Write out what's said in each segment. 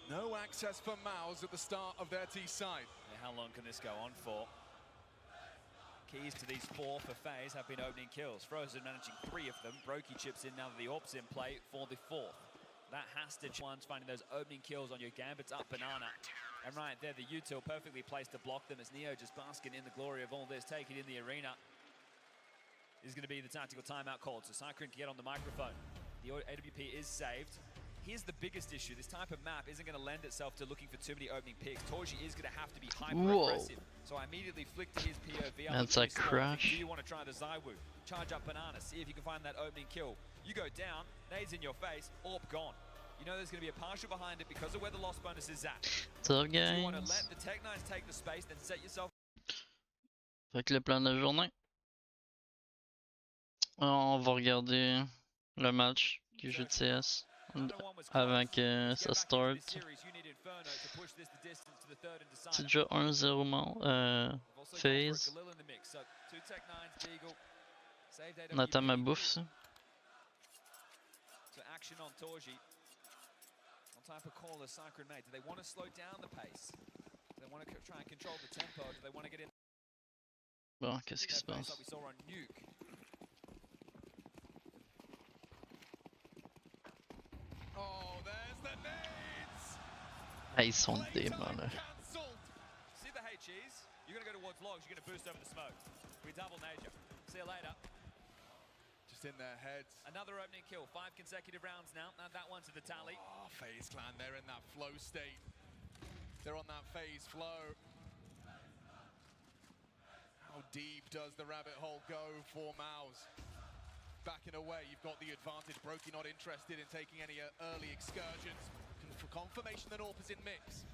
No access for Mouse at the start of their T side. Yeah, how long can this go on for? Keys to these 4 for FaZe have been opening kills. Frozen managing 3 of them. Brokey chips in now that the AWP's in play for the 4th. That has to ones finding those opening kills on your Gambits up Banana. And right there, the util perfectly placed to block them as Neo just basking in the glory of all this, taking in the arena. Is going to be the tactical timeout called, so Cyclone can get on the microphone. The AWP is saved. Here's the biggest issue. This type of map isn't going to lend itself to looking for too many opening picks. Torji is going to have to be hyper-aggressive. So I immediately flick to his POV. That's a crash. Do you want to try the Zywoo? Charge up Banana, see if you can find that opening kill. You go down, nades in your face, AWP gone. You know there's going to be a partial behind it because of where the loss bonus is at. What's up, guys? You want to let the Tech9s take the space, then set yourself. Fait que le plan de la journée. On va regarder le match du jeu de CS avant que ça start. C'est déjà 1-0 FaZe. On attend ma bouffe, ça. Action on Torji. What type of call has Cyclone made? Do they want to slow down the pace? Do they want to try and control the tempo? Do they want to get in? Bon, qu'est-ce qui se passe? Like we saw on Nuke. Oh, there's the nades! Ah, ils sont démons là. See the HEs? You're going to go towards logs, you're going to boost over the smoke. We double Nature. See you later. Just in their heads. Another opening kill, 5 consecutive rounds now. Add that one to the tally. Oh, FaZe Clan, they're in that flow state. They're on that FaZe flow. How deep does the rabbit hole go for Mouse? Backing away, you've got the advantage. Brokey not interested in taking any early excursions. For confirmation that AWP is in mix.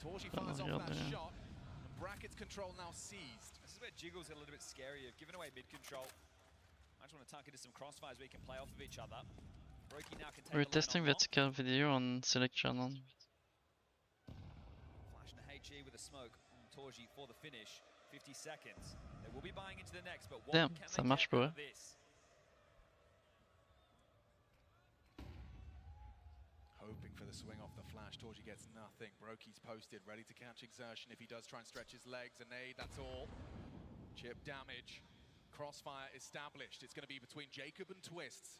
Torji fires off that shot. And Bracket's control now seized. This is where Jiggles get a little bit scary. They've given away mid control. I just want to tuck into some crossfires where you can play off of each other. Brokey now can take We're testing vertical video on Select Channel. Flashing the HE with a smoke on Torji for the finish. 50 seconds. They will be buying into the next, but what Damn, can ça they marche get pas. out of this? Hoping for the swing off the flash. Torji gets nothing. Brokey's posted, ready to catch exertion if he does try and stretch his legs. A nade, that's all. Chip damage. Crossfire established. It's going to be between Jacob and Twists.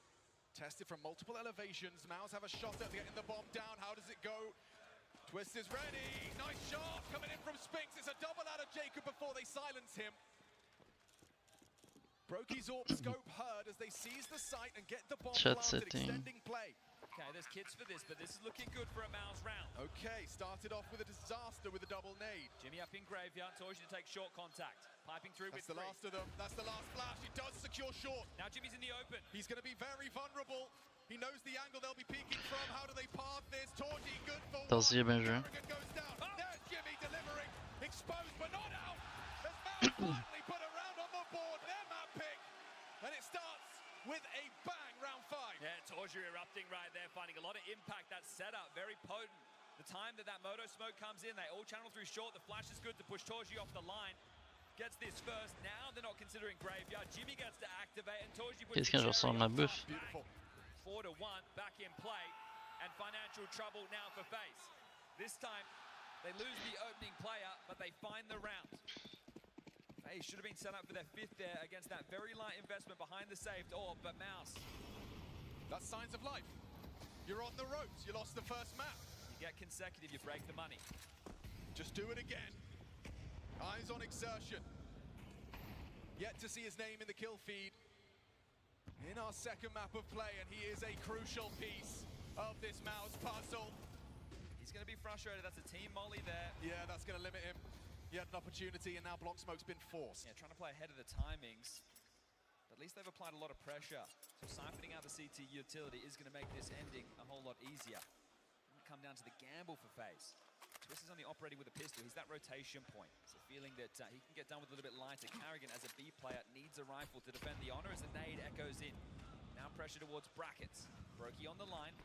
Tested from multiple elevations. Mouse have a shot at getting the bomb down. How does it go? Twist is ready. Nice shot coming in from Spinks. It's a double out of Jacob before they silence him. Brokey's AWP scope heard as they seize the site and get the bomb planted, extending play. Okay, there's kits for this, but this is looking good for a Mouse round. Okay, started off with a disaster with a double nade. Jimmy up in graveyard, Torji to take short contact. Piping through That's with the last of them. That's the last flash. He does secure short. Now Jimmy's in the open. He's going to be very vulnerable. He knows the angle they'll be peeking from. How do they path this? Torji, good for one. Kerrigan goes down. Oh. There's Jimmy delivering. Exposed, but not out. As Mouse finally put a round on the board. Their map pick. And it starts with a bang, round 5. Yeah, Torji erupting right there, finding a lot of impact. That setup, very potent. The time that Moto smoke comes in, they all channel through short. The flash is good to push Torji off the line. Gets this first. Now they're not considering graveyard. Jimmy gets to activate, and Torji puts the cherry on top. Beautiful. 4-1, back in play, and financial trouble now for FaZe. This time, they lose the opening player, but they find the round. FaZe should have been set up for their 5th there against that very light investment behind the saved AWP, but Mouse. That's signs of life. You're on the ropes. You lost the first map. You get consecutive, you break the money. Just do it again. Eyes on exertion. Yet to see his name in the kill feed in our 2nd map of play, and he is a crucial piece of this Mouse puzzle. He's going to be frustrated. That's a team molly there. Yeah, that's going to limit him. He had an opportunity, and now Block Smoke's been forced. Yeah, trying to play ahead of the timings. But at least they've applied a lot of pressure. So siphoning out the CT utility is going to make this ending a whole lot easier. It'll come down to the gamble for FaZe. Twist is only operating with a pistol. He's that rotation point. It's a feeling that he can get done with a little bit lighter. Kerrigan, as a B player, needs a rifle to defend the honor as a nade echoes in. Now pressure towards brackets. Brokey on the line.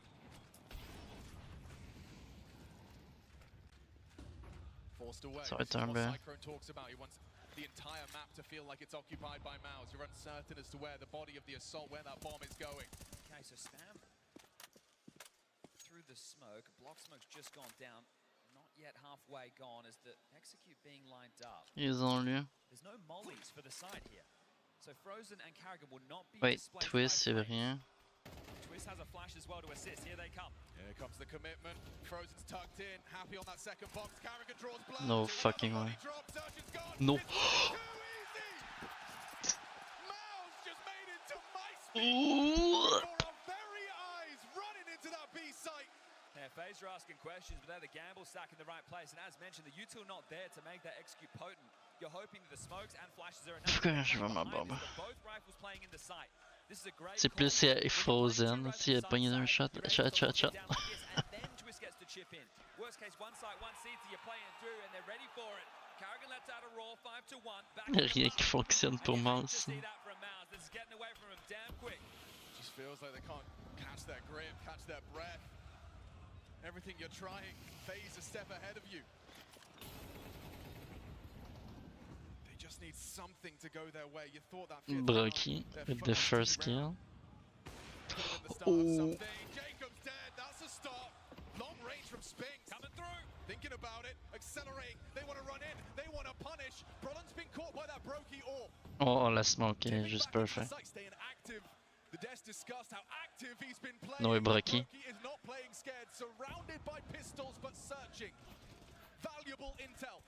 Forced away. Sorry, This is what Cyclone talks about. He wants the entire map to feel like it's occupied by Mouse. You're uncertain as to where the body of the assault, where that bomb is going. Okay, so spam through the smoke. Block smoke's just gone down. Not yet halfway gone as the execute being lined up. Ils ont lu. There's no mollies for the side here. So Frozen and Carrigan will not be Wait, displaced Twist, by c'est flames. rien. Twist has a flash as well to assist. Here they come. Here comes the commitment. Frozen's tucked in, happy on that second box. Carrigan draws blood. No fucking way. No. Just made it to my Ooh. for our very eyes, running into that B site. Yeah, FaZe are asking questions, but they're the gamble stack in the right place. And as mentioned, the U2 not there to make that execute potent. You're hoping that the smokes and flashes are enough. Pourquoi je vois ma bombe? Both rifles playing in the site. This is a great C'est plus si elle est frozen, si elle pogne un shot. And then Twist gets to chip in. Worst case, one site, one CT, you're playing through and they're ready for it. Carrigan lets out a roll, 5-1. Rien qui fonctionne pour Mouse. This is getting away from him damn quick. Just feels like they can't catch their grip, catch their breath. Everything you're trying, FaZe a step ahead of you. They just need something to go their way. You thought that Brocky with the first kill. Oh. Jacob's dead, that's a stop. Long range from Spinks. Coming through. Thinking about it, accelerating. They want to run in, they want to punish. Brolin's been caught by that Brokey orb. Oh, la smoke est juste perfect. Staying active. The Des discussed how active he's been playing. No, Brocky. Brokey is not playing scared, surrounded by pistols but searching. Valuable intel.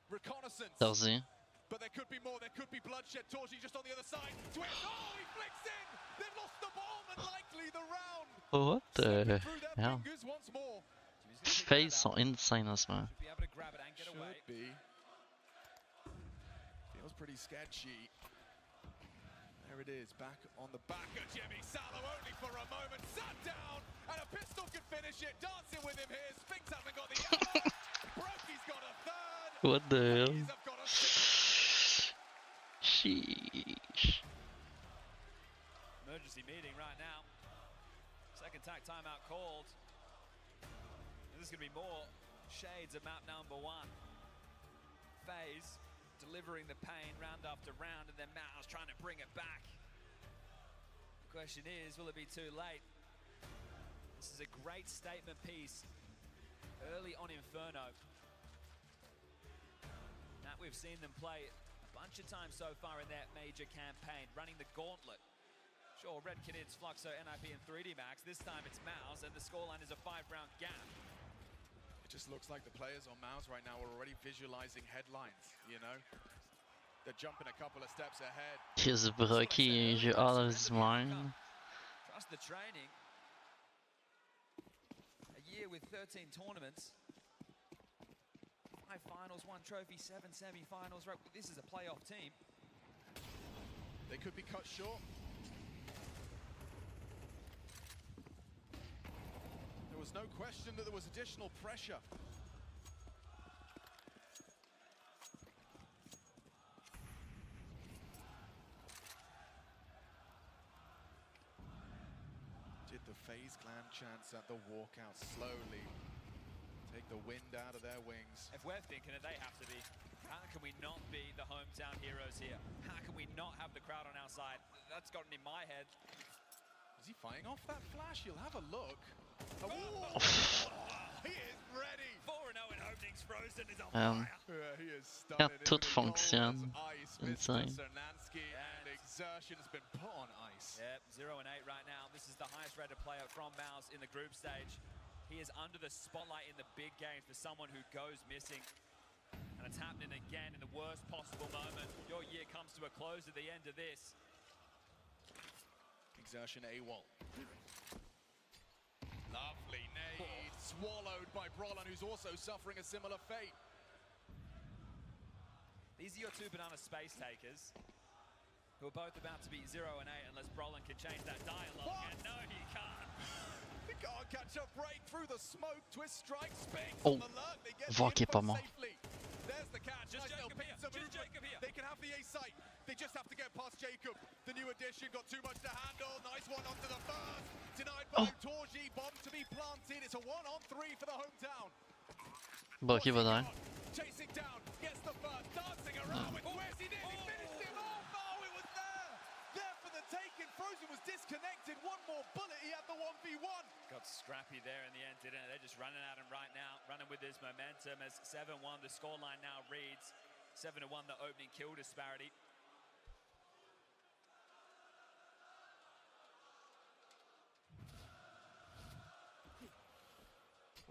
Reconnaissance. Tarzi. But there could be more, there could be bloodshed. Torji just on the other side. Twist, oh, he flicks in! They've lost the bomb and likely the round. What the Through their hell? fingers once more. FaZe sont insane en ce moment. Should be able to grab it and get away. Should be. Feels pretty sketchy. There it is, back on the back of Jimmy. Sallow only for a moment, sat down, and a pistol could finish it. Dancing with him here, Spinks hasn't got the other. Brokey's got a third. What the hell? FaZe have got a sixth. Sheesh. Emergency meeting right now. Second tack timeout called. This is going to be more shades of map number one. FaZe delivering the pain round after round, and then Mouse trying to bring it back. The question is, will it be too late? This is a great statement piece early on Inferno. Now we've seen them play a bunch of times so far in their major campaign, running the gauntlet. Sure, Red Canids, Fluxo, NIP, and 3D Max. This time it's Mouse, and the scoreline is a 5-round gap. It just looks like the players on Mouse right now are already visualizing headlines, you know? They're jumping a couple of steps ahead. His Brocky is out of his mind. Trust the training. A year with 13 tournaments. 5 finals, 1 trophy, 7 semi-finals. Right, this is a playoff team. They could be cut short. There was no question that there was additional pressure. Did the FaZe clan chance at the walkout slowly take the wind out of their wings? If we're thinking it, they have to be. How can we not be the hometown heroes here? How can we not have the crowd on our side? That's gotten in my head. Is he firing off that flash? You'll have a look. Oh, he is ready. 4-0 in openings. Frozen is on fire. He is Quand stunning. tout fonctionne, insane. Sernansky and exertion has been put on ice. Yep, 0-8 right now. This is the highest rated player from Mouse in the group stage. He is under the spotlight in the big games for someone who goes missing. And it's happening again in the worst possible moment. Your year comes to a close at the end of this. Exertion AWOL. Lovely nade, swallowed by Brolin, who's also suffering a similar fate. These are your 2 banana space takers, who are both about to be 0-8 unless Brolin can change that dialogue. What? And no, he can't. He can't catch a break through the smoke. Twist strike, Spinks Oh, on the lurk. They get Vogue the est pas info mort. safely. There's the catch. Just Nice little Jacob here. pincer Just movement. Jacob here. They can have the A site. They just have to get past Jacob. The new addition got too much to handle. Nice one onto the first. Denied by Torji. Bomb to be planted. It's a 1-on-3 for the hometown. Brocky va die. Chasing down. Gets the first. Dancing around with Twist. He nearly finished him off. Oh, it was there. There for the taken. Frozen was disconnected. One more bullet, he had the 1v1. Got scrappy there in the end, didn't it? They're just running at him right now, running with this momentum as 7-1 the scoreline now reads. 7-1 the opening kill disparity.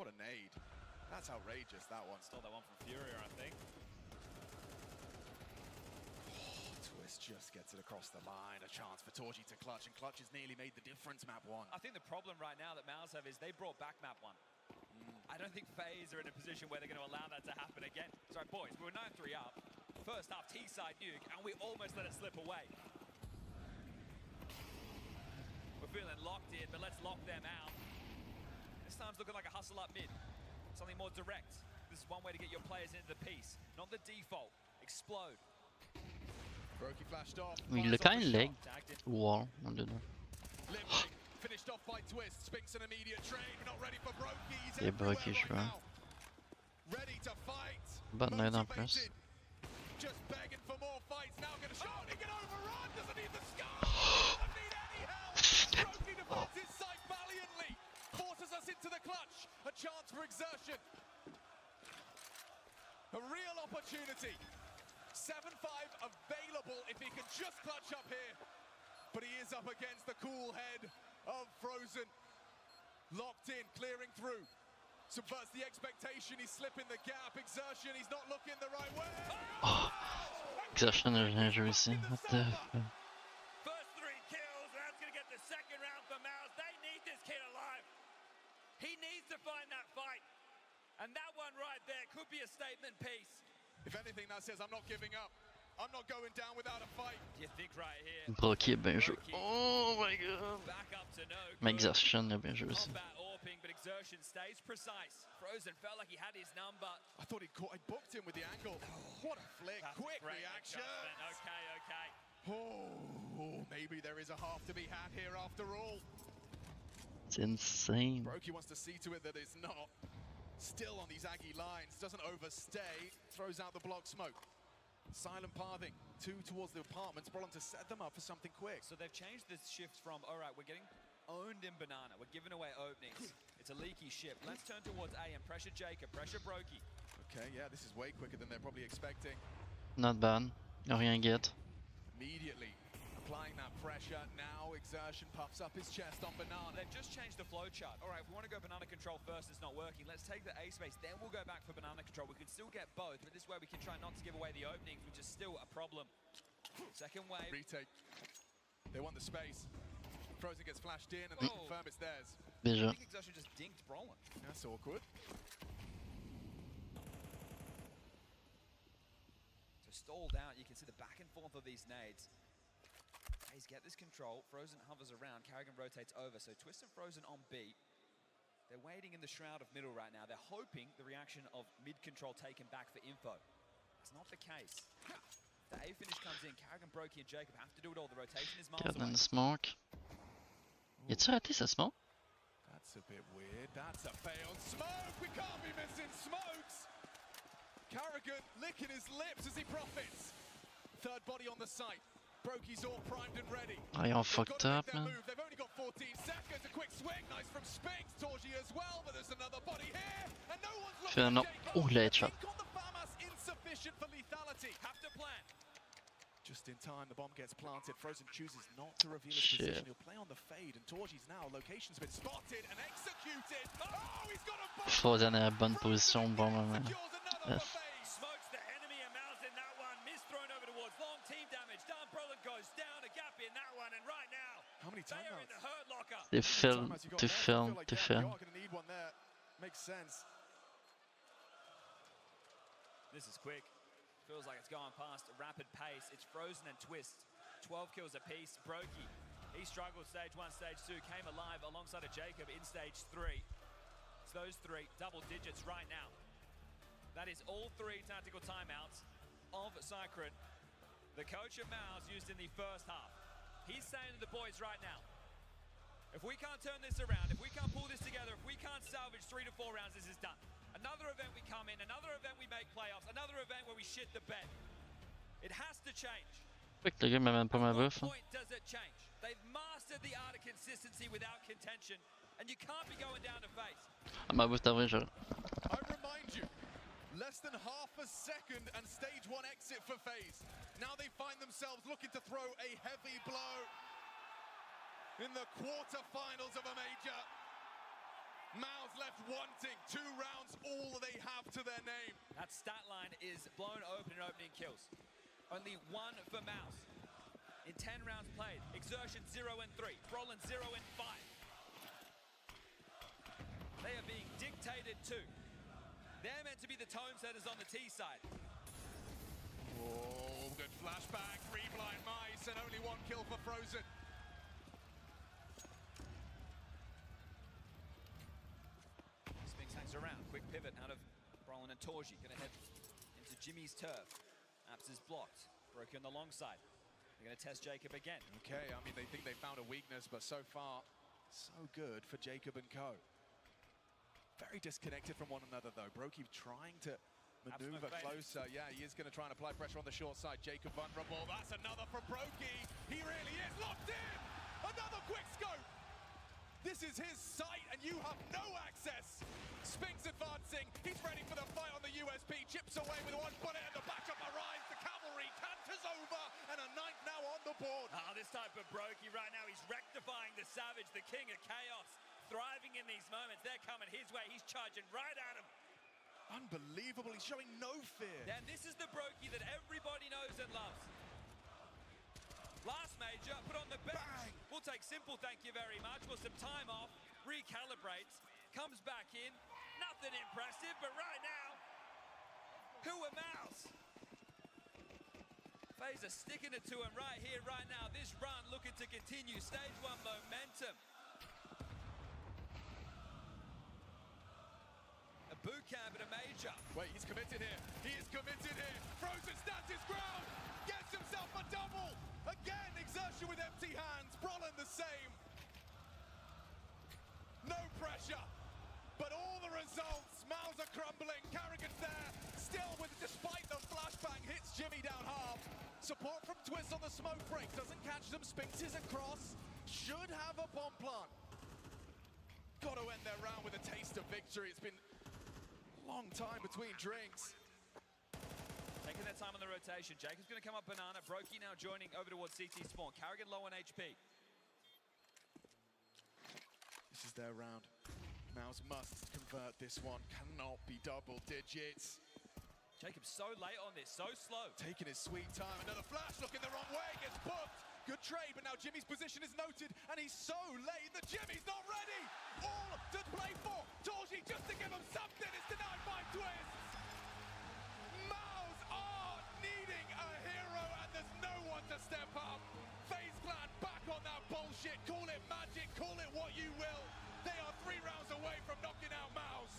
What a nade. That's outrageous, that one. Stole that one from Furier, I think. Twist just gets it across the line. A chance for Torji to clutch, and clutch has nearly made the difference, map 1. I think the problem right now that Mouse have is they brought back map 1. I don't think FaZe are in a position where they're going to allow that to happen again. Sorry, boys, we were 9-3 up. First half, T-side nuke, and we almost let it slip away. We're feeling locked in, but let's lock them out. This time's looking like a hustle up mid. Something more direct. This is one way to get your players into the piece, not the default. Explode. Brokey flashed off. Il a quand même lag. Wow, on the door. Finished off by Twist. Spinks an immediate trade. Not ready for Brokey. He's Et Brokey, je vois. Ready to fight. Bonne nade en plus. Just begging for more fights. Now gonna shot. He can overrun. Doesn't need the scar. Doesn't need any help. Brokey defends his site valiantly. Forces us into the clutch. A chance for exertion. A real opportunity. 7-5 available if he can just clutch up here. But he is up against the cool head of Frozen. Locked in, clearing through. Subverts the expectation, he's slipping the gap. Exertion, he's not looking the right way. Oh, Exertion a rien joué ici. What the fuck? First 3 kills, that's going to get the second round for Mouse. They need this kid alive. He needs to find that fight. And that one right there could be a statement piece. If anything, that says I'm not giving up. I'm not going down without a fight. You think right here. Brokey est bien joué. Oh my god. Back up to no. Mais Exertion a bien joué aussi. Combat AWPing, but Exertion stays precise. Frozen felt like he had his number. I thought he'd caught, I booked him with the angle. What a flick, That's quick great reaction. Okay. Oh, maybe there is a half to be had here after all. It's insane. Brokey wants to see to it that it's not. Still on these Aggie lines, doesn't overstay, throws out the block smoke. Silent pathing, 2 towards the apartments, Brolin to set them up for something quick. So they've changed this shift from, all right, we're getting owned in Banana, we're giving away openings. It's a leaky ship. Let's turn towards A and pressure Jacob, pressure Brokey. Okay, yeah, this is way quicker than they're probably expecting. Not bad. Y'a rien get. Immediately applying that pressure. Now Exertion puffs up his chest on Banana. They've just changed the flow chart. All right, if we want to go Banana control first, it's not working. Let's take the A space, then we'll go back for Banana control. We can still get both, but this way we can try not to give away the openings, which is still a problem. Second wave. Retake. They want the space. Frozen gets flashed in and they confirm it's theirs. Déjà. I think Exertion just dinked Brolin. That's awkward. So stalled out, you can see the back and forth of these nades. Hayes get this control, Frozen hovers around, Carrigan rotates over, so Twist and Frozen on B. They're waiting in the shroud of middle right now. They're hoping the reaction of mid control taken back for info. It's not the case. The A finish comes in, Carrigan, Brokey and Jacob have to do it all. The rotation is miles Garde away. in the smoke. Y'a-tu raté sa smoke? That's a bit weird. That's a failed smoke. We can't be missing smokes. Carrigan licking his lips as he profits. Third body on the site. Brokey's all primed and ready. Ah, ils ont fucked up, man. They've only got 14 seconds. A quick swing. Nice from Spinks. Torji as well, but there's another body here. And no one's looking Finalement. at Jacob. Oh, le headshot. On the FAMAS, insufficient for lethality. Have to plan. Just in time, the bomb gets planted. Frozen chooses not to reveal his position. He'll play on the fade, and Torji's now location's been spotted and executed. Oh, he's got a bomb. Frozen est à la bonne position, bon moment. Yes. Smokes the enemy and Mouse in that one. Miss thrown over towards long team damage. Down Brolin goes down. A gap in that one, and right now, How many they are in timeouts? the hurt locker. They film, to film, to film. You are going to need one there. Makes sense. This is quick. Feels like it's going past a rapid pace. It's Frozen and Twist. 12 kills apiece. Brokey, he struggled stage 1, stage 2, came alive alongside of Jacob in stage 3. It's those 3, double digits right now. That is all 3 tactical timeouts of Cycron. The coach of Mouse used in the first half. He's saying to the boys right now, if we can't turn this around, if we can't pull this together, if we can't salvage 3 to 4 rounds, this is done. Another event we come in, another event we make playoffs, another event where we shit the bed. It has to change. Fait que le gars m'a même pas ma At what buff. Hein. point does it change? mastered the art of consistency without contention, and you can't be going down to face. Ma boost avril, je... I remind you, less than half a second and stage 1 exit for FaZe. Now they find themselves looking to throw a heavy blow in the quarterfinals of a major. Mao's left wanting. 2 rounds, all they have to their name. That stat line is blown open in opening kills. Only 1 for Mouse. In 10 rounds played, Exertion 0 and 3, Brolin 0 and 5. They are being dictated to. They're meant to be the tone setters on the T side. Oh, good flashback, 3 blind mice and only 1 kill for Frozen. Spinks hangs around, quick pivot out of Brolin and Torji. Gonna head into Jimmy's turf. Apps is blocked, Brokey on the long side. They're gonna test Jacob again. Okay, I mean, they think they found a weakness, but so far, so good for Jacob and co. Very disconnected from one another, though. Brokey trying to maneuver closer. Yeah, he is going to try and apply pressure on the short side. Jacob vulnerable. That's another from Brokey. He really is locked in. Another quick scope. This is his site, and you have no access. Spinks advancing. He's ready for the fight on the USP. Chips away with 1 bullet, and the backup arrives. The cavalry canters over, and a 9th now on the board. This type of Brokey right now, he's rectifying the Savage, the king of chaos. Thriving in these moments. They're coming his way. He's charging right at him. Unbelievable. He's showing no fear. And this is the Brokey that everybody knows and loves. Last major, put on the bench. Bang. We'll take simple, thank you very much. With some time off, recalibrates, comes back in. Nothing impressive, but right now, who are Mouse? FaZe are sticking it to him right here, right now. This run looking to continue. Stage 1 momentum. Boot camp at a major. Wait, he's committed here. He is committed here. Frozen stands his ground. Gets himself a double. Again, Exertion with empty hands. Brolin the same. No pressure. But all the results. Mouths are crumbling. Carrigan's there. Still, despite the flashbang, hits Jimmy down half. Support from Twist on the smoke break. Doesn't catch them. Spinks is across. Should have a bomb plant. Got to end their round with a taste of victory. It's been long time between drinks. Taking their time on the rotation. Jacob's going to come up banana. Brokey now joining over towards CT spawn. Carrigan low on HP. This is their round. Mouse must convert this one. Cannot be double digits. Jacob's so late on this, so slow. Taking his sweet time. Another flash, looking the wrong way, gets booked. Good trade, but now Jimmy's position is noted, and he's so late that Jimmy's not ready. All to play for. Torji just to give him something. It's denied by Twist. Mouse are needing a hero, and there's no one to step up. FaZe Clan back on that bullshit. Call it magic, call it what you will. They are 3 rounds away from knocking out Mouse.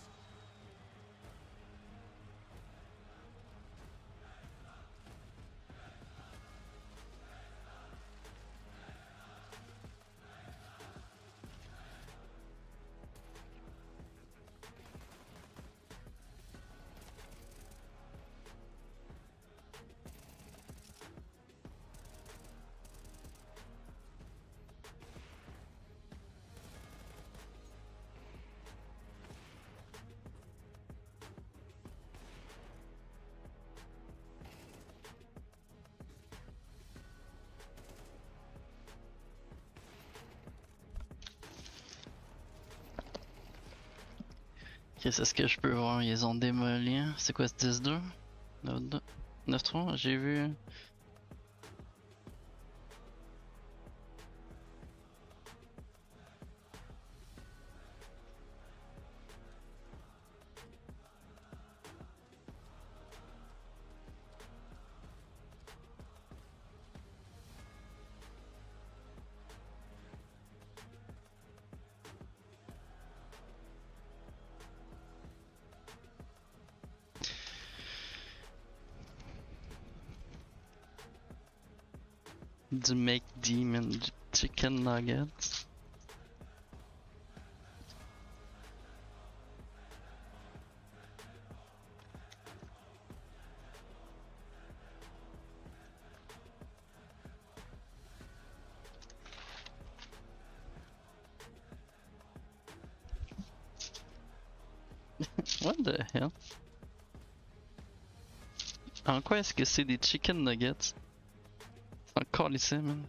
Ok, c'est ce que je peux voir, ils ont démoli. C'est quoi ce 10-2? 9-3, j'ai vu. Du McDemon chicken nuggets. What the hell? En quoi est-ce que c'est des chicken nuggets? C'est encore lycée, man.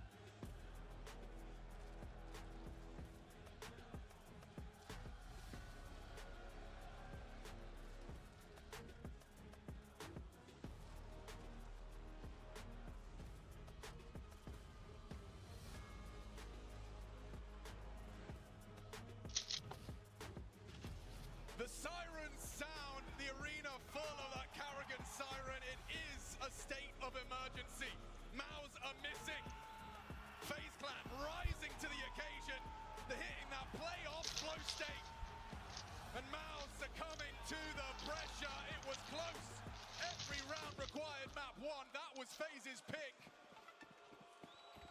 The sirens sound, the arena full of that Carrigan siren. It is a state of emergency. Maus are missing. FaZe Clan rising to the occasion. They're hitting that playoff flow state. And Maus succumbing to the pressure. It was close. Every round required map one. That was FaZe's pick.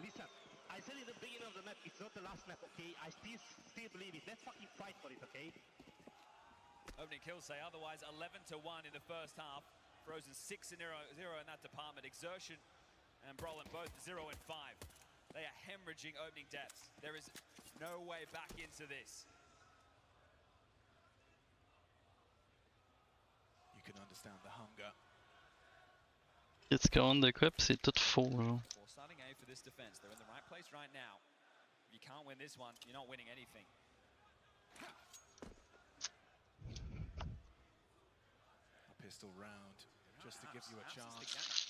Listen, I said in the beginning of the map, it's not the last map, okay? I still believe it. Let's fucking fight for it, okay? Opening kills say otherwise. 11-1 in the first half. Frozen 6-0 in that department. Exertion and Brolin both 0-5. They are hemorrhaging opening deaths. There is no way back into this. You can understand the hunger. Qu'est-ce qu'on de quoi pis c'est tout faux, genre. Well, starting A for this defense. They're in the right place right now. If you can't win this one, you're not winning anything. A pistol round, just to give you a chance.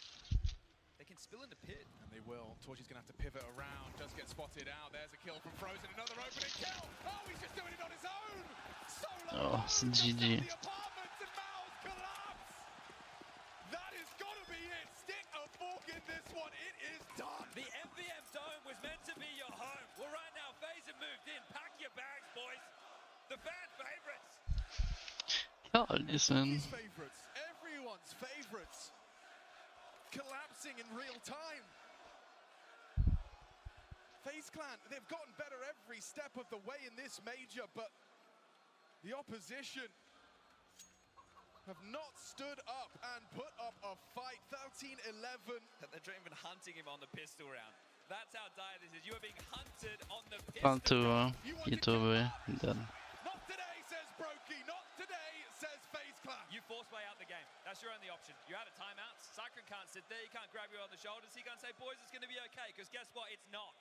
They can spill in the pit. And they will. Torchy's going to have to pivot around. Does get spotted out. There's a kill from Frozen. Another opening kill. Oh, he's just doing it on his own. Solo. Oh, c'est GG. The apartments and Maus collapse. That is got to be it. Stick a fork in this one. It is done. The MVM Dome was meant to be your home. Well, right now, FaZe have moved in. Pack your bags, boys. The fan favorites. Oh, listen. His favorites. Everyone's favorites. Collapsing in real time. FaZe Clan, they've gotten better every step of the way in this major, but the opposition have not stood up and put up a fight. 13-11. They're not even hunting him on the pistol round. That's how dire this is. You are being hunted on the Pas pistol round. tout, YouTube, dead. Not today, says Brokey. Not today, says FaZe Clan. You force play out the game. That's your only option. You're out of timeouts. Cyclone can't sit there. He can't grab you on the shoulders. He can't say, boys, it's going to be okay. Because guess what? It's not.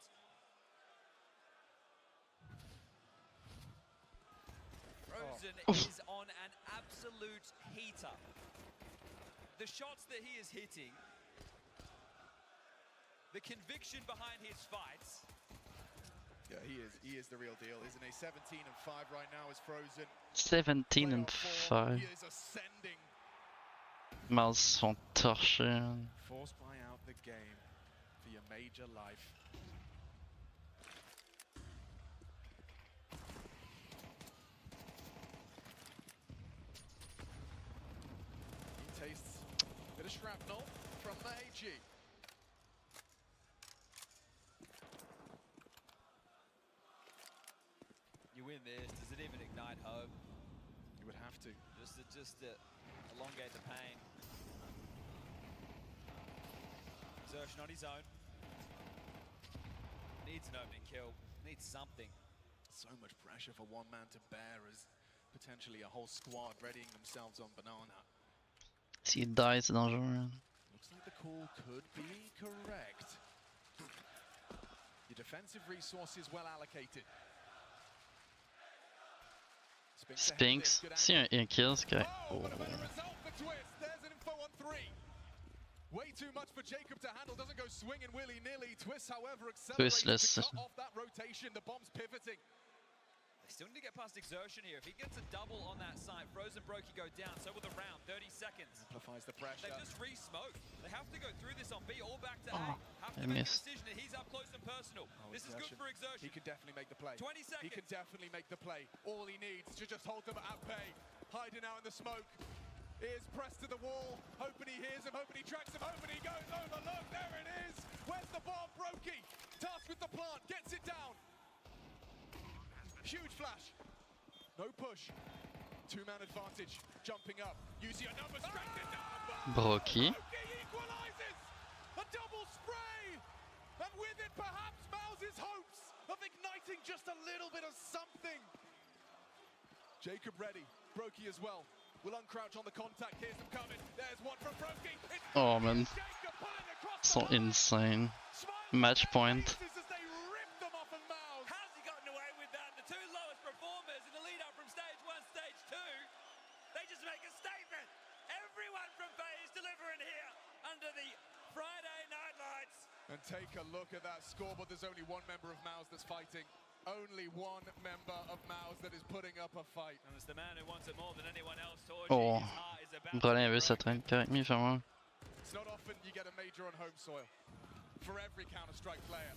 Frozen is on an absolute heater. The shots that he is hitting, the conviction behind his fights. Yeah, he is the real deal, isn't he? 17-5 right now is Frozen. 17-5. He is ascending. Maus sont torchés. Force buy out the game for your major life. He tastes a bit of shrapnel from the AG. You win this. Does it even ignite hope? You would have to. Just to elongate the pain. Exertion on his own. Needs an opening kill. Needs something. So much pressure for one man to bear as potentially a whole squad readying themselves on Banana. S'il die, c'est dangereux. Looks like the call could be correct. Your defensive resources well allocated. Spinks, si un kill, c'est correct. Oh, but a better result for Twist. There's an info on 3. Way too much for Jacob to handle. Doesn't go swinging willy-nilly. Twist, however, accelerates to cut off that rotation. The bomb's pivoting. They still need to get past Exertion here. If he gets a double on that side, Frozen Brokey go down. So will the round. 30 seconds. Amplifies the pressure. They've just re-smoked. They have to go through this on B, all back to A. Have to I make a missed. decision that he's up close and personal. This is good for Exertion. He can definitely make the play. 20 seconds. He can definitely make the play. All he needs to just hold them at bay. Hiding out in the smoke. Is pressed to the wall. Hoping he hears him. Hoping he tracks him. Hoping he goes over. Look, there it is. Where's the bomb? Brokey. Tasked with the plant. Gets it down. Huge flash. No push. Two-man advantage. Jumping up. Using a number strength in number. Brokey. Brokey equalizes. A double spray. And with it, perhaps Maus' hopes of igniting just a little bit of something. Jacob ready. Brokey as well. will uncrouch on the contact. Here's them coming. There's one from Brokey. Oh man, so insane. Match point. As they rip them off of Mouse. How's he gotten away with that? The two lowest performers in the lead up from stage 1, stage 2. They just make a statement. Everyone from FaZe delivering here under the Friday night lights. And take a look at that scoreboard. There's only one member of Mouse that's fighting. Only one member of Mouse that is putting up a fight. And it's the man who wants it more than anyone else. Oh, Brolin avait sa traîne correct, mais vraiment. It's not often you get a major on home soil. For every Counter-Strike player.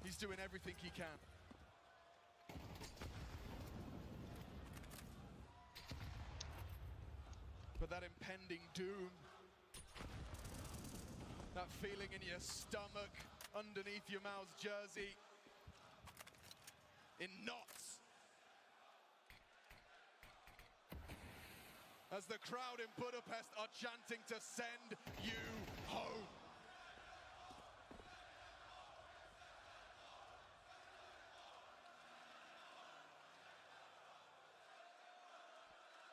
He's doing everything he can. But that impending doom, that feeling in your stomach, underneath your Mouse jersey, in knots. As the crowd in Budapest are chanting to send you home.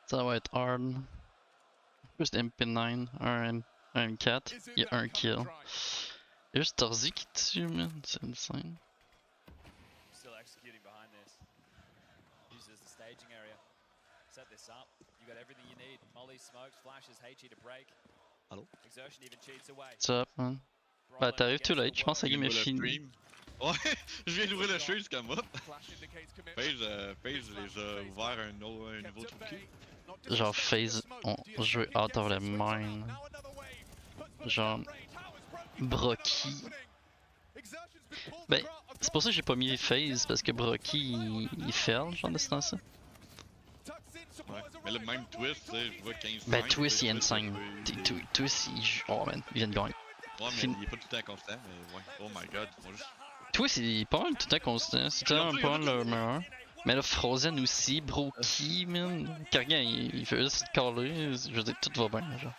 Ça va être hard. Juste MP9, un M4, il y a un kill. Il y a juste Torzi qui tue, man. C'est insane. Still executing behind this. Uses the staging area. Set this up. You got everything you need. Molly smokes, flashes, HE to break. Allô? Exertion even cheats away. What's up, man? Bah, t'arrives too late, je pense que la game est finie. Ouais, je viens d'ouvrir le stream, c'est comme hop. FaZe les a ouvert un nouveau truc. Genre FaZe ont joué out of the mind. Genre Brocky. Ben, c'est pour ça que j'ai pas mis FaZe parce que Brocky il fail genre de ce temps-ci. Ouais, mais le même Twist, tu sais, je vois 15. Ben Twist il est insane. Twist il joue. Oh man, il vient de gagner. Ouais, mais il est pas tout le temps constant, mais ouais. Oh my god, ils vont juste. Twist il est pas mal tout le temps constant. C'est un pas mal le meilleur. Mais là, Frozen aussi, Broky, man. Kargan, il fait juste caller. Je veux dire, tout va bien, genre.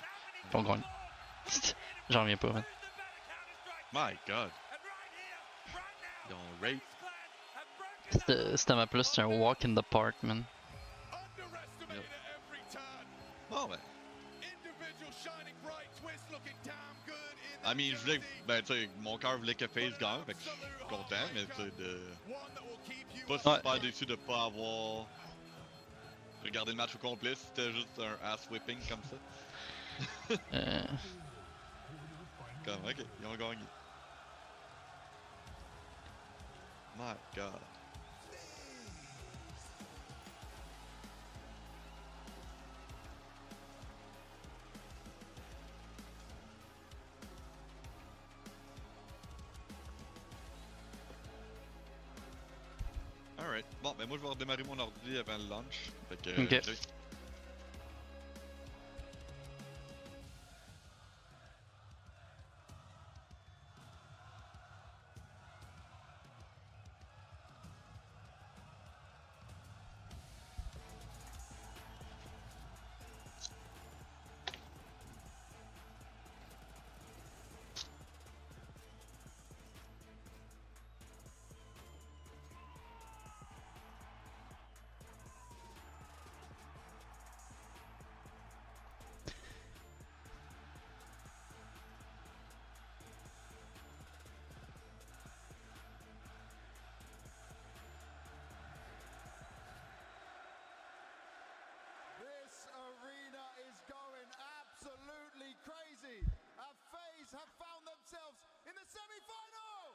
On gagne. J'en reviens pas, man. My god. Ils ont rape. C'était ma plus, c'était un walk in the park, man. Yep. Bon, ben. I mean, je voulais que, ben, tu sais, mon cœur voulait que FaZe gagne, fait que je suis content, mais tu sais, pas super déçu de pas avoir regardé le match au complet, c'était juste un ass whipping comme ça. Comme, ok, ils ont gagné. My god. Alright, bon ben moi je vais redémarrer mon ordi avant le launch. Fait que, ok. Absolutely crazy. FaZe have found themselves in the semi-final.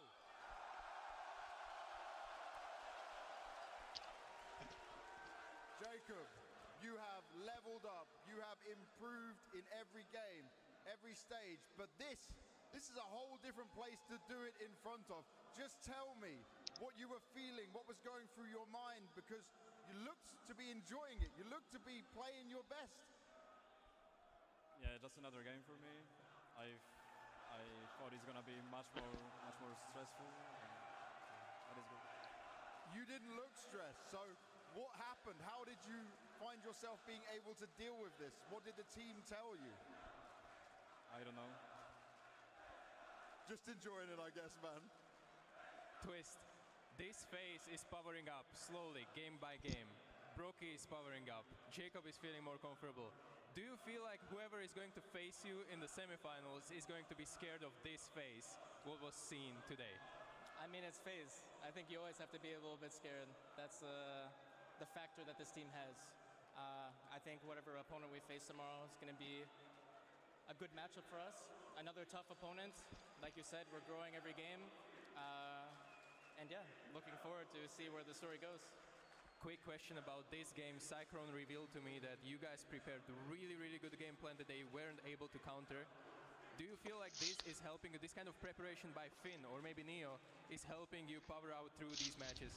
Jacob, you have leveled up. You have improved in every game, every stage. But this is a whole different place to do it in front of. Just tell me what you were feeling, what was going through your mind, because you looked to be enjoying it. You looked to be playing your best. Yeah, just another game for me. I thought it's gonna be much more stressful. That is good. You didn't look stressed. So what happened? How did you find yourself being able to deal with this? What did the team tell you? I don't know. Just enjoying it, I guess, man. Twist. This phase is powering up slowly, game by game. Brokey is powering up. Jacob is feeling more comfortable. Do you feel like whoever is going to face you in the semifinals is going to be scared of this phase, what was seen today? I mean, it's phase. I think you always have to be a little bit scared. That's the factor that this team has. I think whatever opponent we face tomorrow is going to be a good matchup for us. Another tough opponent. Like you said, we're growing every game. And yeah, looking forward to see where the story goes. Quick question about this game. Cyclone revealed to me that you guys prepared a really good game plan that they weren't able to counter. Do you feel like this is helping, this kind of preparation by Finn or maybe Neo is helping you power out through these matches?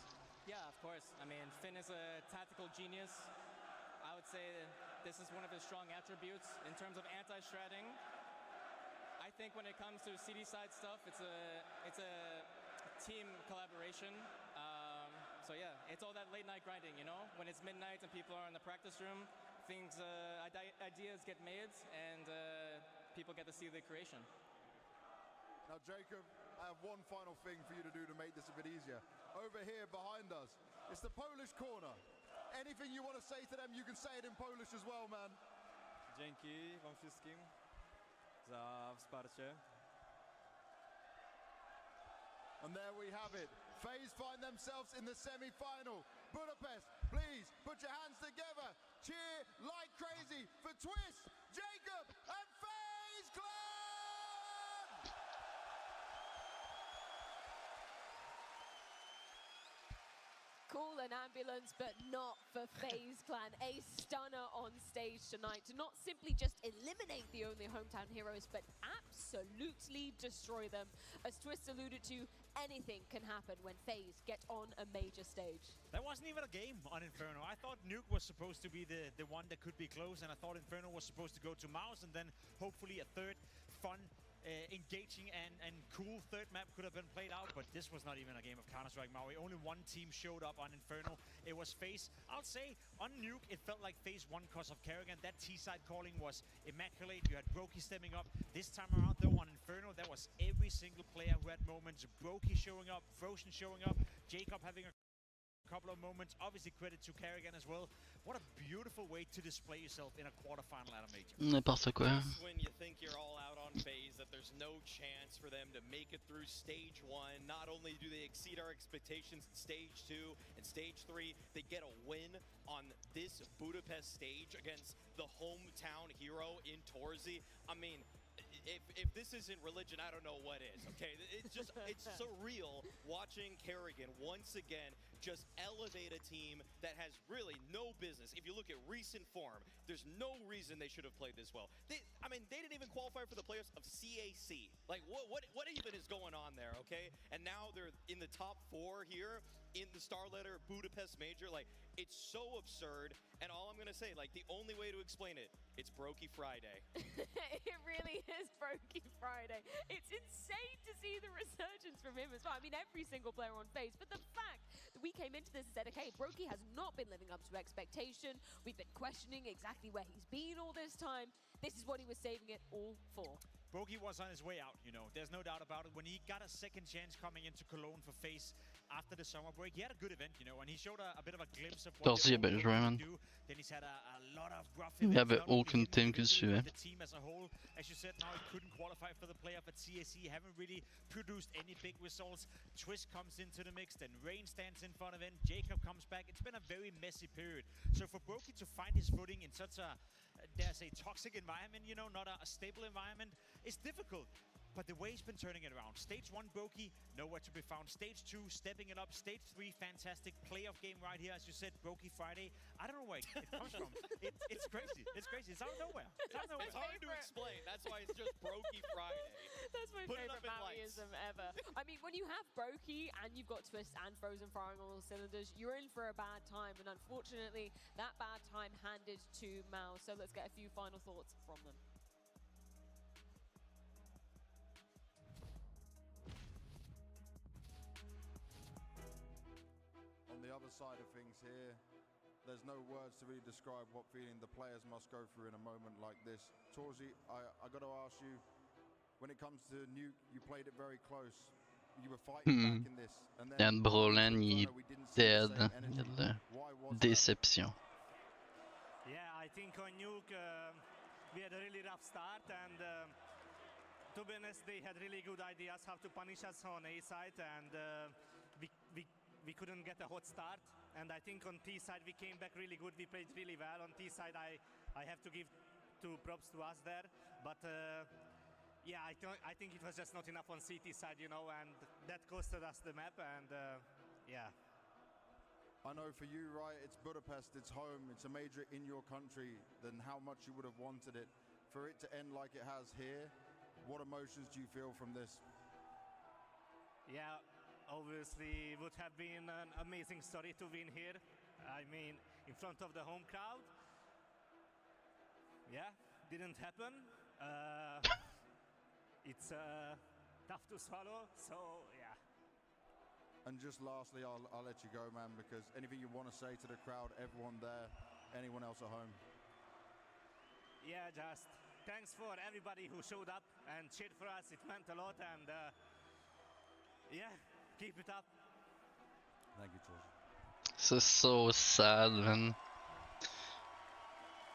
Yeah, of course. I mean, Finn is a tactical genius. I would say this is one of his strong attributes in terms of anti-stratting. I think when it comes to CD side stuff, it's a team collaboration. So yeah, it's all that late night grinding, you know? When it's midnight and people are in the practice room, things, ideas get made and people get to see the creation. Now Jacob, I have one final thing for you to do to make this a bit easier. Over here behind us, it's the Polish corner. Anything you want to say to them, you can say it in Polish as well, man. Dzięki wam wszystkim za wsparcie. And there we have it. FaZe find themselves in the semi-final. Budapest, please put your hands together. Cheer like crazy for Twist, Jacob, and FaZe Clan! Call an ambulance, but not for FaZe Clan. A stunner on stage tonight to not simply just eliminate the only hometown heroes, but absolutely destroy them. As Twist alluded to, anything can happen when FaZe get on a major stage. That wasn't even a game on Inferno. I thought Nuke was supposed to be the one that could be close, and I thought Inferno was supposed to go to Mouse, and then hopefully a third fun, engaging and cool third map could have been played out, but this was not even a game of Counter-Strike Maui. Only one team showed up on Inferno. It was FaZe. I'll say on Nuke, it felt like FaZe won because of Kerrigan. That T-side calling was immaculate. You had Brokey stepping up. This time around, though, on Inferno, that was every single player who had moments. Brokey showing up, Frozen showing up, Jacob having a couple of moments. Obviously, credit to Kerrigan as well. What a beautiful way to display yourself in a quarterfinal at a major. N'importe quoi. When you think you're all out on FaZe, that there's no chance for them to make it through stage 1. Not only do they exceed our expectations in stage 2 and stage 3, they get a win on this Budapest stage against the hometown hero in Torzi. I mean, if this isn't religion, I don't know what is, okay? It's just, it's surreal watching Kerrigan once again just elevate a team that has really no business. If you look at recent form, there's no reason they should have played this well. I mean, they didn't even qualify for the playoffs of CAC. Like, what even is going on there, okay? And now they're in the top 4 here in the Starletter Budapest Major. Like, it's so absurd. And all I'm gonna say, like, the only way to explain it, it's Brokey Friday. It really is Brokey Friday. It's insane to see the resurgence from him as well. I mean, every single player on FaZe, but the fact that we came into this and said, okay, Brokey has not been living up to expectation. We've been questioning exactly where he's been all this time. This is what he was saving it all for. Brokey was on his way out, you know. There's no doubt about it. When he got a second chance coming into Cologne for FaZe after the summer break, he had a good event, you know, and he showed a bit of a glimpse of what Torzi est belle jouée, man. Then he's had a lot of rough Il y avait aucun team qui le suivait. The team as a whole, as you said, now he couldn't qualify for the playoff at CAC, haven't really produced any big results. Twist comes into the mix, then Rain stands in front of him, Jacob comes back. It's been a very messy period. So for Brokey to find his footing in such a, dare I say, toxic environment, you know, not a stable environment, it's difficult. But the way he's been turning it around. Stage 1, Brokey, nowhere to be found. Stage 2, stepping it up. Stage 3, fantastic playoff game right here. As you said, Brokey Friday. I don't know where it comes from. It's crazy. It's crazy. It's out of nowhere. It's out of nowhere. It's hard to explain. That's why it's just Brokey Friday. That's my favorite Mauiism ever. I mean, when you have Brokey and you've got Twist and Frozen firing all cylinders, you're in for a bad time. And unfortunately, that bad time handed to Mao. So let's get a few final thoughts from them. On the other side of things here, there's no words to really describe what feeling the players must go through in a moment like this. Torzi, I got to ask you, when it comes to Nuke, you played it very close. you were fighting back in this, and then Yann Brolin, il we didn't est see the dead. same Il y a energy. de la Why was that? déception. Yeah, I think on Nuke we had a really rough start, and to be honest, they had really good ideas how to punish us on A side, and we couldn't get a hot start. And I think on T side we came back really good. We played really well. On T side, I have to give two props to us there, but. Yeah, I think it was just not enough on CT side, you know, and that costed us the map, and yeah. I know for you, right, it's Budapest, it's home, it's a major in your country, then how much you would have wanted it. For it to end like it has here, what emotions do you feel from this? Yeah, obviously it would have been an amazing story to win here. I mean, in front of the home crowd. Yeah, didn't happen. It's tough to swallow, so yeah. And just lastly, I'll let you go, man, because anything you want to say to the crowd, everyone there, anyone else at home? Yeah, just thanks for everybody who showed up and cheered for us. It meant a lot, and yeah, keep it up. Thank you, George. This is so sad, man.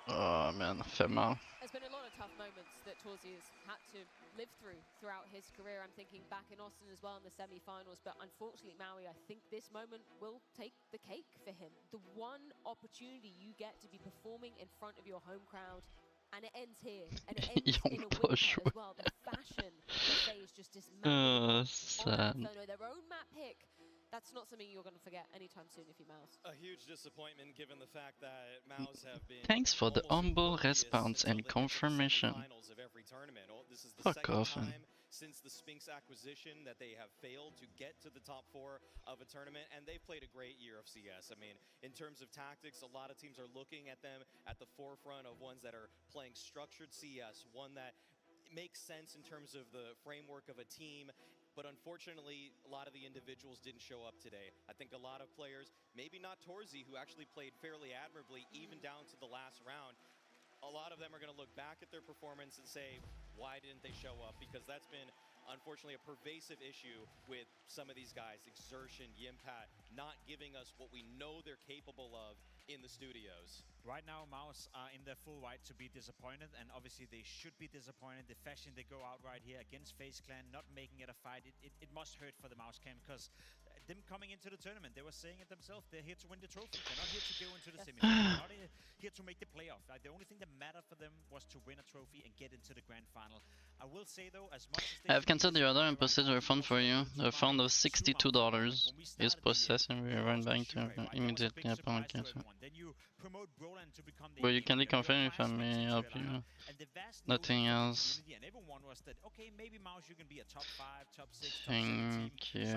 Oh man, fait mal. There's been a lot of tough moments that Torzi has had to live throughout his career. I'm thinking back in Austin as well in the semi-finals, but unfortunately, Maui, I think this moment will take the cake for him. The one opportunity you get to be performing in front of your home crowd, and it ends here, and it ends in a winter as well. The fashion that FaZe just dismantled on Inferno, their own map pick. That's not something you're going to forget anytime soon if you Mouse. A huge disappointment given the fact that Mouse have been. Thanks for the humble response and confirmation. Of every tournament. This is the Fuck second off, time since the Spinx acquisition that they have failed to get to the top 4 of a tournament, and they've played a great year of CS. I mean, in terms of tactics, a lot of teams are looking at them at the forefront of ones that are playing structured CS, one that makes sense in terms of the framework of a team. But unfortunately, a lot of the individuals didn't show up today. I think a lot of players, maybe not Torzi, who actually played fairly admirably, even down to the last round, a lot of them are going to look back at their performance and say, why didn't they show up? Because that's been, unfortunately, a pervasive issue with some of these guys. Exertion, Yimpat, not giving us what we know they're capable of in the studios. Right now, Mouse are in their full right to be disappointed, and obviously they should be disappointed. The fashion they go out right here against FaZe Clan, not making it a fight, it must hurt for the Mouse camp, because them coming into the tournament, they were saying it themselves, they're here to win the trophy. They're not here to go into the semifinals. They're not here to make the playoff. The only thing that mattered for them was to win a trophy and get into the grand final. I will say though, as much as I've cancelled the order and posted a refund for you. A refund of $62 is processed and we run back to immediately upon cancel. But you can confirm if I may help you. Nothing else. Okay, maybe Mouse you can be a top 5, top 6, Thank you.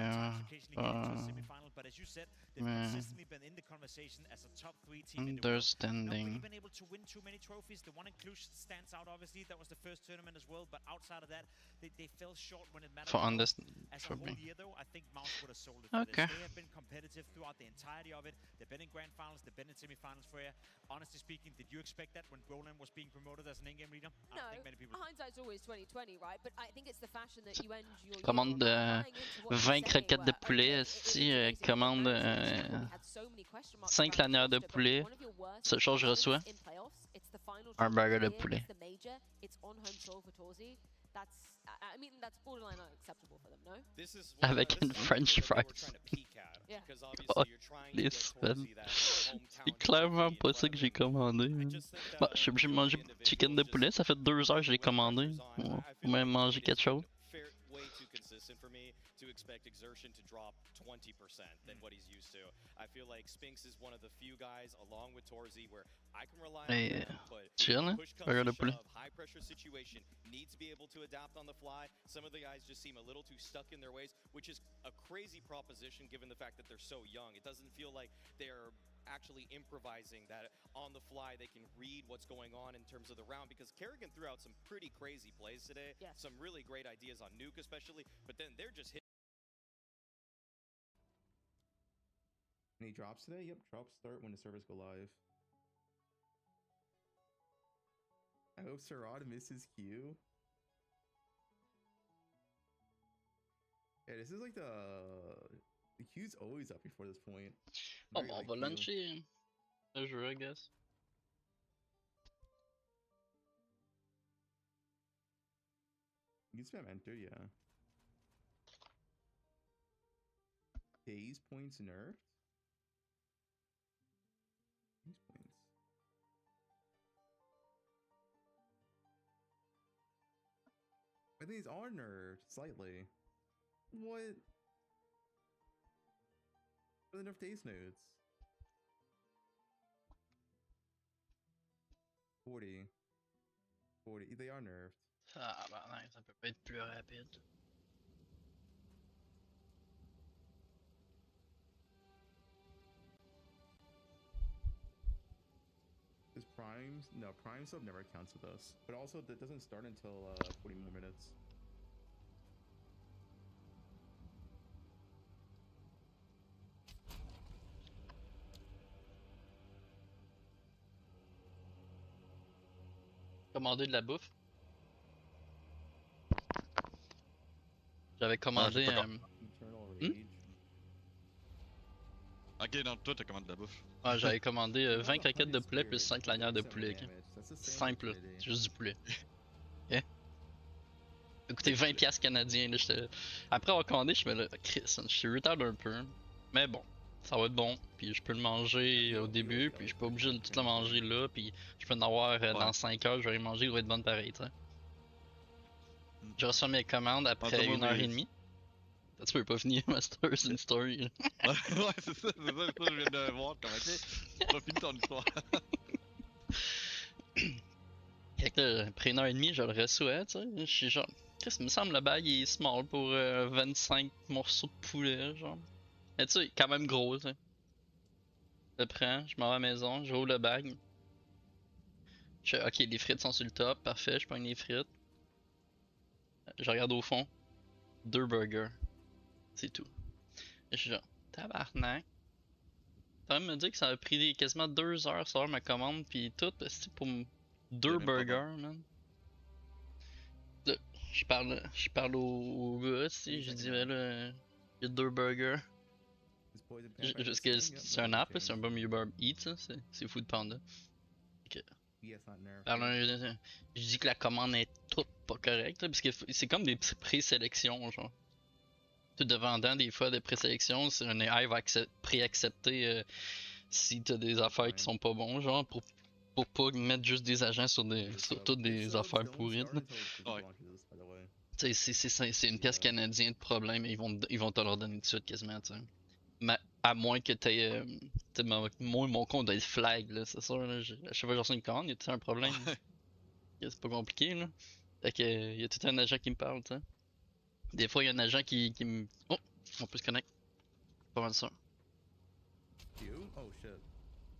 But as you said, they've consistently been in the conversation as a top 3 team. Understanding. Not been able to win too many trophies. The one in Cluj stands out obviously. That was the first tournament as well. But outside of that, they fell short when it mattered. For understanding. As a whole year though, I think Mouse would have sold it for this. They have been competitive throughout the entirety of it. They've been in grand finals. They've been in semifinals for you. Honestly speaking, did you expect that when Brolin was being promoted as an in-game leader? I don't think many people. Hindsight's always 20/20, right? But I think it's the fashion that you end your. Commande 20 croquettes de poulet, si commande 5 lanières de poulet. Seule chose que je reçois, un burger de poulet. I mean, that's borderline unacceptable for them, no? Avec une French fries. Oh, les semaines. C'est clairement pas ça que j'ai commandé. Bah, je suis obligé de manger chicken de poulet, ça fait 2 heures que je l'ai commandé. Faut même manger quelque chose. For me to expect Exertion to drop 20% than what he's used to. I feel like Spinx is one of the few guys, along with Torzi, where I can rely on him, but push comes to shove, high pressure situation, needs to be able to adapt on the fly. Some of the guys just seem a little too stuck in their ways, which is a crazy proposition given the fact that they're so young. It doesn't feel like they're actually improvising, that on the fly they can read what's going on in terms of the round, because Kerrigan threw out some pretty crazy plays today, some really great ideas on Nuke especially, but then they're just hitting. Any drops today? Yep, drops start when the servers go live. I hope Sirad misses Q. Yeah, this is like the queue's always up before this point. Oh, Very on light va queue. luncher le jeu, I guess. You can spam enter, yeah. Phase points nerfed? Phase points. I think these are nerfed slightly. What? What are the nerf days nodes? 40. 40. They are nerfed. Ah, bah non, ça peut pas être plus rapide. Is Prime? No, Prime sub never counts with us. But also, that doesn't start until 40 more minutes. Commander de la bouffe. J'avais commandé pas Eternal Rage. Ok, non, toi t'as commandé de la bouffe. Ouais, j'avais commandé 20 croquettes de poulet plus 5 lanières de poulet. Okay? Simple, c'est juste du poulet. Ok? Ça a coûté 20$ canadiens. Là, après avoir commandé, je me dis, Chris, je suis retard un peu. Mais bon, ça va être bon. Puis je peux le manger au début, puis je suis pas obligé de tout le manger là. Puis je peux en avoir dans 5 heures, je vais y manger, il va être bon pareil. T'sais. Je reçois mes commandes après 1h30. Tu peux pas finir Masters in Story. Ouais, c'est ça, je viens de voir comme ok. Pas fini ton histoire. Fait que là, après 1h30, je le reçois, tu sais. Je suis genre, qu'est-ce que me semble le bag il est small pour 25 morceaux de poulet, genre. Mais tu sais, quand même gros, tu sais. Je le prends, je m'en vais à la maison, je roule le bag. Je fais, ok, les frites sont sur le top, parfait, je prends les frites. Je regarde au fond, 2 burgers. C'est tout. Et je suis genre, tabarnak. T'as même me dire que ça a pris quasiment 2 heures sur ma commande, pis tout, c'est pour 2 burgers, man. Là, je parle au gars, si, je dis, ben là, il y a 2 burgers. Juste que c'est un app, c'est un bon Uber Eats, c'est Food Panda. Okay. Je dis que la commande est toute pas correcte, parce que c'est comme des présélections, genre. Tout devant des fois des présélections, c'est un AI va préaccepter si t'as des affaires qui sont pas bons, genre, pour pas mettre juste des agents sur toutes des affaires pourries. Ouais. C'est une pièce canadienne de problème, ils vont te leur donner tout de suite quasiment, tu sais. Mais à moins que t'aies. Moi, mon compte doit être flag, là, c'est sûr. Là, à chaque fois que je reçois une commande, y a un problème. C'est pas compliqué, là. Fait que, y a tout un agent qui me parle, tu sais. Des fois, y a un agent qui me. Oh, on peut se connecter. Pas mal ça.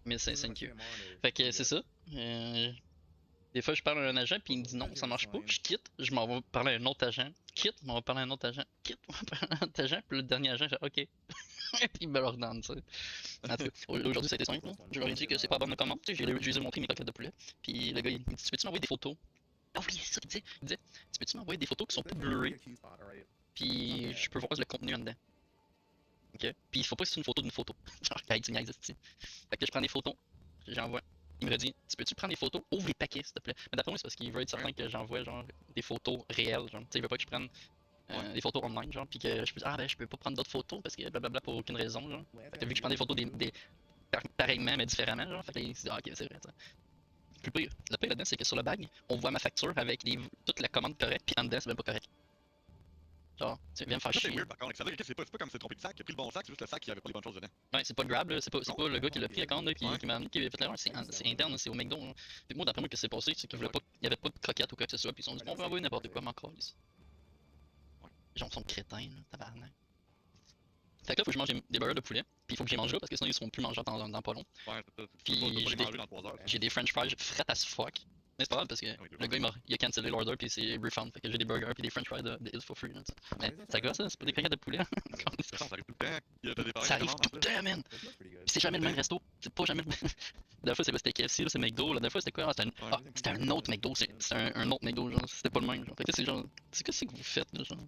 1500 Q. Fait que c'est ça. Des fois, je parle à un agent, puis il me dit non, ça marche pas. Je quitte, je m'en vais parler à un autre agent. Quitte, je m'en vais parler à un autre agent. Quitte, je m'en vais parler à un autre agent. Puis le dernier agent, j'ai ok. Puis il me le redonne, tu sais. En tout cas, aujourd'hui, ça a été simple. Je leur ai dit que c'est pas bonne commande. Je lui ai montré mes croquettes de poulet. Puis le gars, il me dit, tu peux-tu m'envoyer des photos? Ah oui, c'est ça qu'il disait. Tu peux-tu m'envoyer des photos qui sont pas blurrées? Puis je peux voir le contenu en dedans. Ok? Puis il faut pas que c'est une photo d'une photo. Genre, tu niaises, tu sais. Fait que je prends des photos, j'envoie. Il me dit, tu peux-tu prendre des photos? Ouvre les paquets, s'il te plaît. Mais d'après moi, c'est parce qu'il veut être certain que j'envoie genre des photos réelles. Genre, tu sais, il veut pas que je prenne des photos online, genre, puis que je peux dire, ah ben je peux pas prendre d'autres photos parce que blablabla pour aucune raison, genre. Fait que vu que je prends des photos pareillement mais différemment, genre, fait que il se dit, ah ok, c'est vrai, ça. Le pire là-dedans, c'est que sur le bag, on voit ma facture avec toute la commande correcte, puis en dedans, c'est même pas correct. Genre, tu viens me faire chier. C'est weird par contre, c'est pas comme c'est trompé de sac, il a pris le bon sac, c'est juste le sac qui avait pas les bonnes choses dedans. Ouais, c'est pas le grab, c'est pas le gars qui l'a pris à commande, qui m'a amené, qui avait fait l'erreur, c'est interne, c'est au McDo. Puis moi, d'après moi, ce qui s'est passé, c'est qu'il y avait pas de croquettes ou quoi que ce soit, puis ils ont dit, on peut envoyer n'importe quoi, mais encore, ici. Les gens sont crétins, là, tabarnak. Fait que là, faut que je mange des burgers de poulet, puis il faut que j'y mange là, parce que sinon ils seront plus mangeables dans pas long. Ouais, puis j'ai des french fries frais as fuck. Mais c'est pas grave parce que le gars il a cancellé l'order puis c'est refund. Fait que j'ai des burgers puis des french fries de Is for free. Là, mais ça gosse, c'est pas des croquettes de poulet. Ça arrive tout le temps. Ça arrive tout le temps, man. Puis c'est jamais le même resto. C'est pas jamais le même. La fois c'était KFC, là c'est McDo. La dernière fois c'était quoi? C'était un autre McDo. C'est un autre McDo, genre. C'était pas le même. Genre. Fait que c'est genre. C'est qu'est-ce que vous faites là, genre?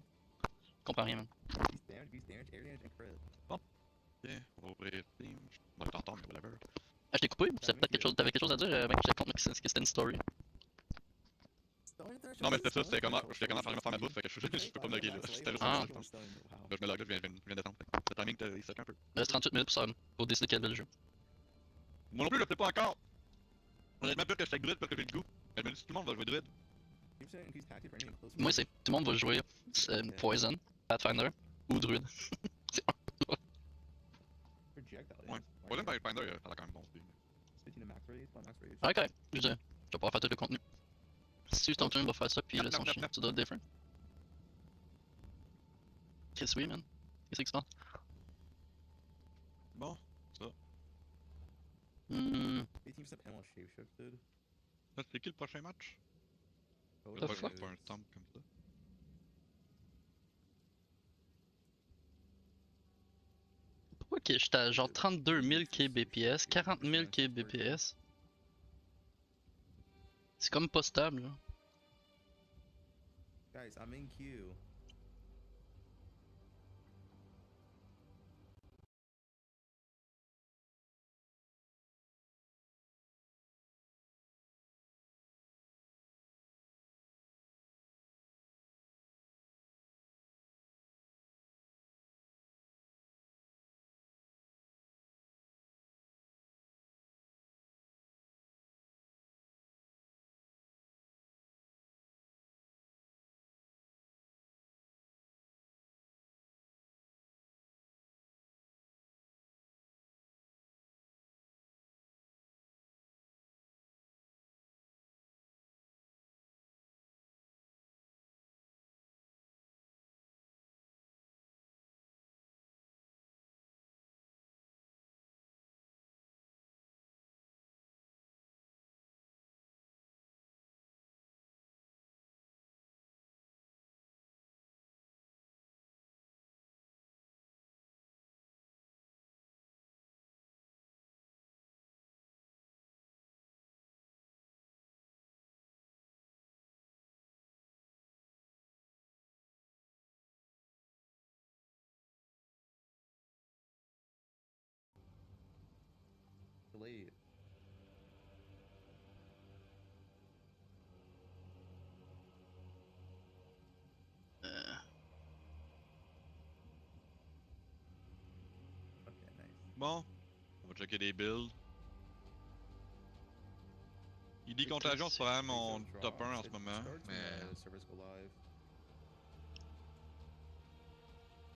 comprends rien, man. Beast damage, air damage, and crit. Bon. Bien, on va ouvrir Steam. On va t'entendre, mais whatever. Ah, je t'ai coupé, t'avais quelque chose à dire, mec, j'étais contre que c'était une story. Non, mais c'était ça, c'était comment j'étais comment faire ma bouffe, fait que je peux pas me loguer là. C'était juste ça, je pense. Là, je me logue, là, je viens d'attendre. Le timing, il saute un peu. Il reste 38 minutes pour décider quel bel jeu. Moi non plus, je le sais pas encore. Honnêtement, pire que je sais Druid parce que j'ai le goût. Elle me dit tout le monde va jouer Druid. Moi, c'est tout le monde va jouer Poison, Pathfinder ou Druid. C'est un. Ouais. Poison Pathfinder, ça a quand même bon speed. Ok, je vais pouvoir faire tout le contenu. Si ton team va faire ça, puis là, son chien, tu dois être different. Qu'est-ce que oui, man? Qu'est-ce qui se passe? Bon, ça. C'est qui le prochain match? The fuck? Pas un stomp comme ça. Pourquoi que j'étais à genre 32 000 kbps, 40 000 kbps? C'est comme pas stable, là. Guys, I'm in queue. Delayed. Okay, nice. Bon, on va checker des builds. Il dit Contagion, c'est probablement mon top 1 en ce moment, mais